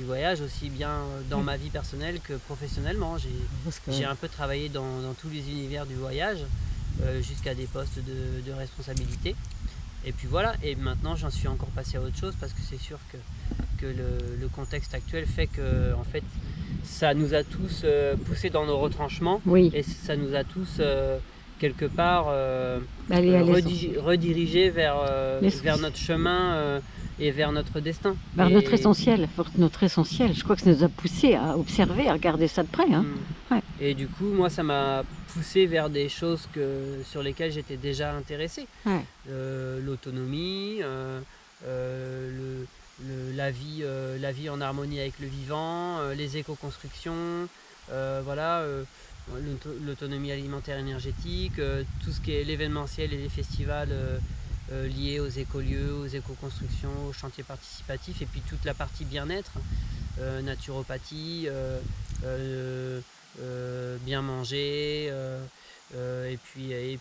voyage, aussi bien dans ma vie personnelle que professionnellement. J'ai un peu travaillé dans tous les univers du voyage, jusqu'à des postes de responsabilité. Et puis voilà, et maintenant j'en suis encore passé à autre chose parce que c'est sûr que le contexte actuel fait que en fait, ça nous a tous poussés dans nos retranchements, Oui. et ça nous a tous quelque part redirigés vers notre chemin et vers notre destin. Vers notre essentiel, Je crois que ça nous a poussés à observer, à regarder ça de près. Hein. Ouais. Et du coup, moi, ça m'a poussé vers des choses sur lesquelles j'étais déjà intéressé. Ouais. L'autonomie, la vie en harmonie avec le vivant, les éco-constructions, voilà, l'autonomie alimentaire énergétique, tout ce qui est l'événementiel et les festivals liés aux écolieux, aux éco-constructions, aux chantiers participatifs, et puis toute la partie bien-être, naturopathie, bien manger, et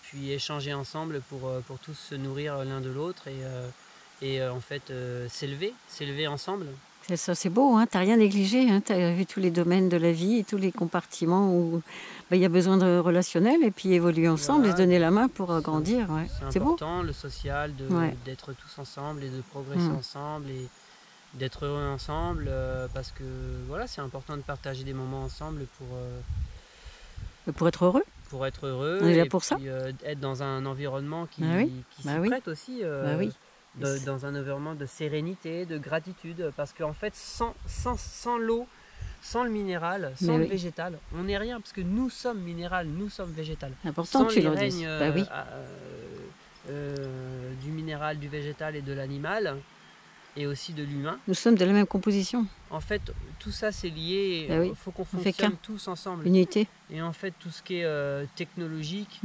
puis échanger ensemble pour tous se nourrir l'un de l'autre et en fait s'élever ensemble. C'est ça, c'est beau, hein, t'as rien négligé, hein, t'as vu tous les domaines de la vie et tous les compartiments où il y a besoin de relationnel et puis évoluer ensemble, voilà, et se donner la main pour grandir. Ouais. C'est important, beau. Le social, d'être tous ensemble et de progresser ensemble et d'être heureux ensemble, parce que voilà, c'est important de partager des moments ensemble pour être heureux. Pour être heureux, on est là et pour puis, ça. Être dans un environnement qui s'y prête aussi. Dans un environnement de sérénité, de gratitude, parce qu'en fait, sans l'eau, sans le minéral, sans le végétal, on n'est rien, parce que nous sommes minéral, nous sommes végétal. Important que tu le dises. Du minéral, du végétal et de l'animal, et aussi de l'humain. Nous sommes de la même composition. En fait, tout ça c'est lié, il faut qu'on fonctionne tous ensemble. Unité. Et en fait, tout ce qui est technologique,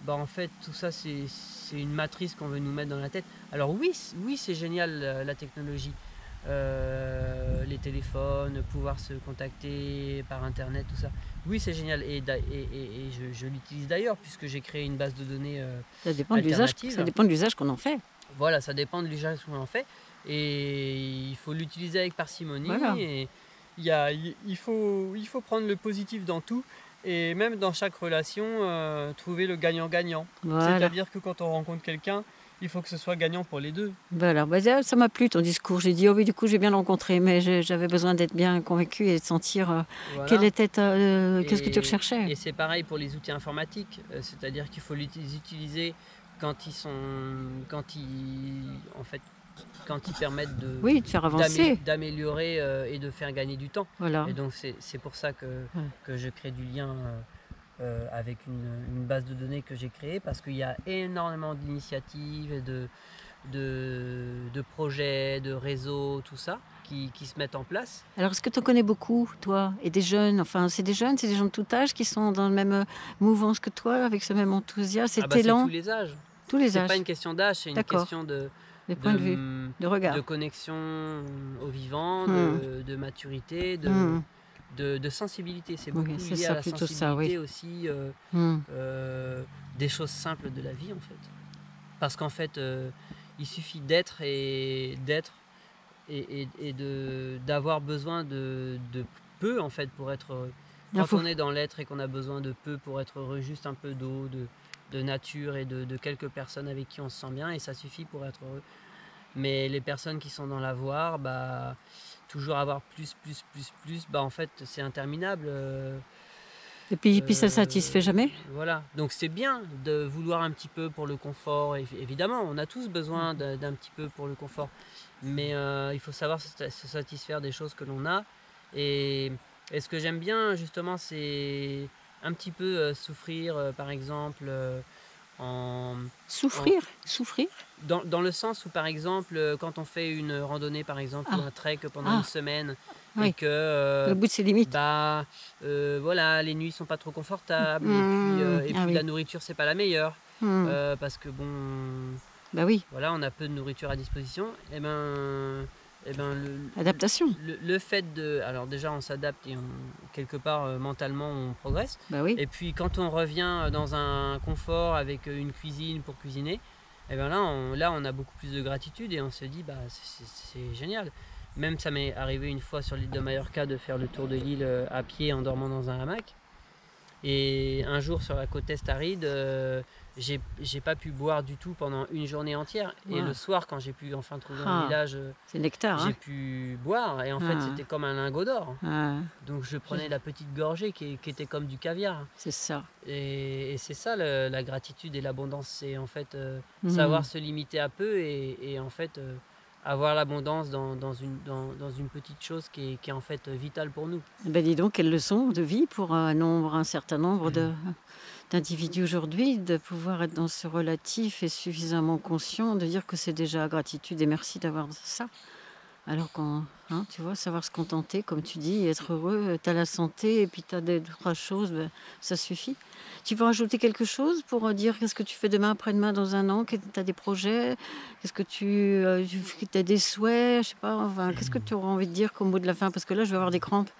en fait, tout ça c'est une matrice qu'on veut nous mettre dans la tête. Alors oui, c'est génial la technologie. Les téléphones, pouvoir se contacter par internet, tout ça. Oui, c'est génial, et je l'utilise d'ailleurs, puisque j'ai créé une base de données alternative. Ça dépend de l'usage qu'on en fait. Voilà, ça dépend de l'usage qu'on en fait, et il faut l'utiliser avec parcimonie. Voilà. Et il faut prendre le positif dans tout, et même dans chaque relation, trouver le gagnant-gagnant. Voilà. C'est-à-dire que quand on rencontre quelqu'un, il faut que ce soit gagnant pour les deux. Voilà, ça m'a plu ton discours. J'ai dit, oh oui, du coup, j'ai bien rencontré, mais j'avais besoin d'être bien convaincu et de sentir quelle était qu'est-ce que tu recherchais. Et c'est pareil pour les outils informatiques, c'est-à-dire qu'il faut les utiliser quand ils permettent de faire avancer, d'améliorer et de faire gagner du temps. Voilà. Et donc c'est pour ça que je crée du lien avec une base de données que j'ai créée, parce qu'il y a énormément d'initiatives, de projets, de réseaux, tout ça qui se mettent en place. Alors est-ce que tu en connais beaucoup, toi, et des jeunes, enfin c'est des gens de tout âge qui sont dans la même mouvance que toi, avec ce même enthousiasme, cet élan? C'est tous les âges. Tous les âges. C'est pas une question d'âge, c'est une question de point de vue, de regard, de connexion au vivant, de maturité, de sensibilité. C'est beaucoup lié à la sensibilité aussi, des choses simples de la vie, en fait. Parce qu'en fait, il suffit d'être et d'avoir besoin de peu, en fait, pour être heureux. Quand on est dans l'être et qu'on a besoin de peu pour être heureux, juste un peu d'eau, de nature et de quelques personnes avec qui on se sent bien, et ça suffit pour être heureux. Mais les personnes qui sont dans l'avoir, toujours avoir plus, en fait c'est interminable. Et puis ça satisfait jamais. Voilà, donc c'est bien de vouloir un petit peu pour le confort, évidemment, on a tous besoin d'un petit peu pour le confort, mais il faut savoir se satisfaire des choses que l'on a, et ce que j'aime bien justement, c'est un petit peu souffrir, par exemple, Souffrir dans le sens où, par exemple, quand on fait une randonnée, par exemple, ou un trek pendant une semaine, et que au bout de ses limites, voilà, les nuits sont pas trop confortables, et puis la nourriture c'est pas la meilleure, parce que voilà, on a peu de nourriture à disposition, adaptation. Le fait alors déjà on s'adapte, et quelque part mentalement on progresse. Et puis quand on revient dans un confort avec une cuisine pour cuisiner, là on a beaucoup plus de gratitude, et on se dit c'est génial. Même ça m'est arrivé une fois sur l'île de Mallorca de faire le tour de l'île à pied en dormant dans un hamac. Et un jour sur la côte est aride, j'ai pas pu boire du tout pendant une journée entière. Et le soir, quand j'ai pu enfin trouver un village, c'est nectar, j'ai pu boire. Et en fait, c'était comme un lingot d'or. Donc je prenais la petite gorgée qui était comme du caviar. C'est ça. Et c'est ça la gratitude et l'abondance. C'est en fait savoir se limiter à peu et en fait avoir l'abondance dans une petite chose qui est en fait vitale pour nous. Ben dis donc, quelle leçon de vie pour un certain nombre d'individus aujourd'hui, de pouvoir être dans ce relatif et suffisamment conscient de dire que c'est déjà gratitude et merci d'avoir ça. Alors tu vois, savoir se contenter, comme tu dis, être heureux, tu as la santé et puis tu as deux, trois choses, ben, ça suffit. Tu veux rajouter quelque chose pour dire qu'est-ce que tu fais demain, après-demain, dans un an? Tu as des projets? Qu'est-ce que tu as des souhaits? Je sais pas, enfin, qu'est-ce que tu auras envie de dire comme mot de la fin? Parce que là, je vais avoir des crampes.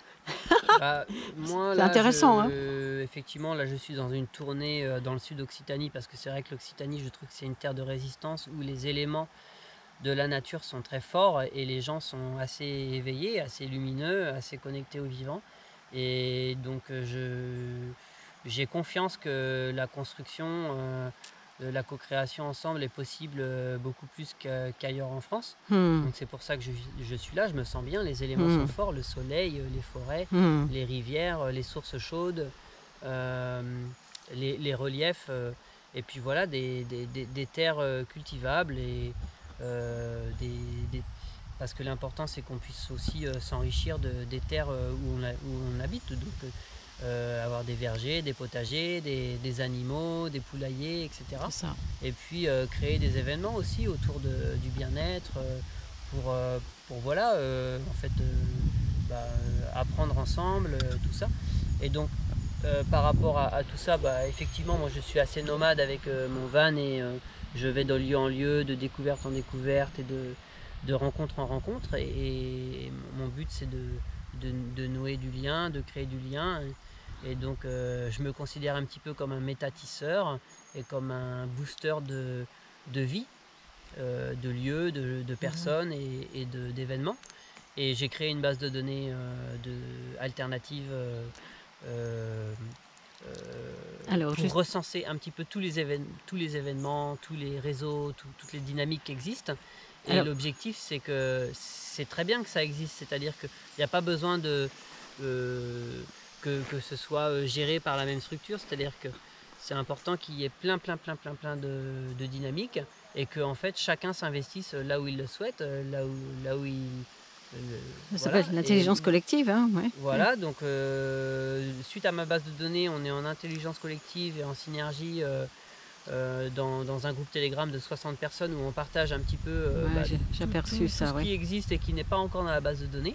Moi, C'est là, intéressant, effectivement, là, je suis dans une tournée dans le sud Occitanie parce que c'est vrai que l'Occitanie, je trouve que c'est une terre de résistance où les éléments de la nature sont très forts et les gens sont assez éveillés, assez lumineux, assez connectés au vivant. Et donc j'ai confiance que la construction, la co-création ensemble est possible beaucoup plus qu'ailleurs en France. Donc c'est pour ça que je suis là, je me sens bien, les éléments sont forts, le soleil, les forêts, les rivières, les sources chaudes, les reliefs, et puis voilà, des terres cultivables et parce que l'important c'est qu'on puisse aussi s'enrichir des terres où on habite, donc avoir des vergers, des potagers, des animaux, des poulaillers, etc. Ça. Et puis créer des événements aussi autour du bien-être pour voilà, en fait, apprendre ensemble, tout ça. Et donc par rapport à tout ça, effectivement, moi je suis assez nomade avec mon van et je vais de lieu en lieu, de découverte en découverte et de rencontre en rencontre. Et mon but c'est de nouer du lien, de créer du lien. Et donc je me considère un petit peu comme un métatisseur et comme un booster de vie, de lieux, de personnes et d'événements. Et j'ai créé une base de données alternative pour recenser un petit peu tous les événements, tous les réseaux, toutes les dynamiques qui existent. Et l'objectif, c'est que c'est très bien que ça existe, c'est-à-dire qu'il n'y a pas besoin que ce soit géré par la même structure, c'est-à-dire que c'est important qu'il y ait plein de dynamiques et que en fait chacun s'investisse là où il le souhaite, là où il... Ça s'appelle l'intelligence collective. Voilà, donc suite à ma base de données, on est en intelligence collective et en synergie dans un groupe Telegram de 60 personnes où on partage un petit peu j'ai aperçu ça, tout ce qui existe et qui n'est pas encore dans la base de données.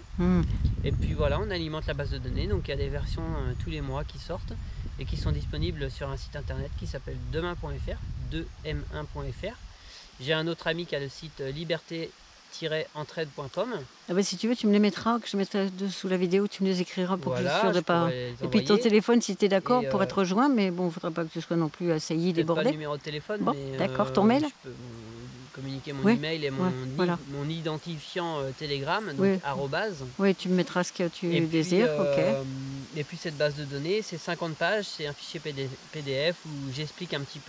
Et puis voilà, on alimente la base de données, donc il y a des versions tous les mois qui sortent et qui sont disponibles sur un site internet qui s'appelle demain.fr, 2m1.fr. J'ai un autre ami qui a le site liberté-entraide.com. Si tu veux, tu me les mettras, que je mettrai dessous la vidéo, tu me les écriras pour que je sois sûr de pas. Et puis ton téléphone, si tu es d'accord, pour être rejoint, mais bon, il ne faudra pas que tu sois non plus assailli, débordé. Pas le numéro de téléphone, bon, mais d'accord, ton mail. Je peux vous communiquer mon email et mon identifiant Telegram, donc arrobase. Oui, tu me mettras ce que tu désires, ok. Et puis cette base de données, c'est 50 pages, c'est un fichier PDF où j'explique un petit peu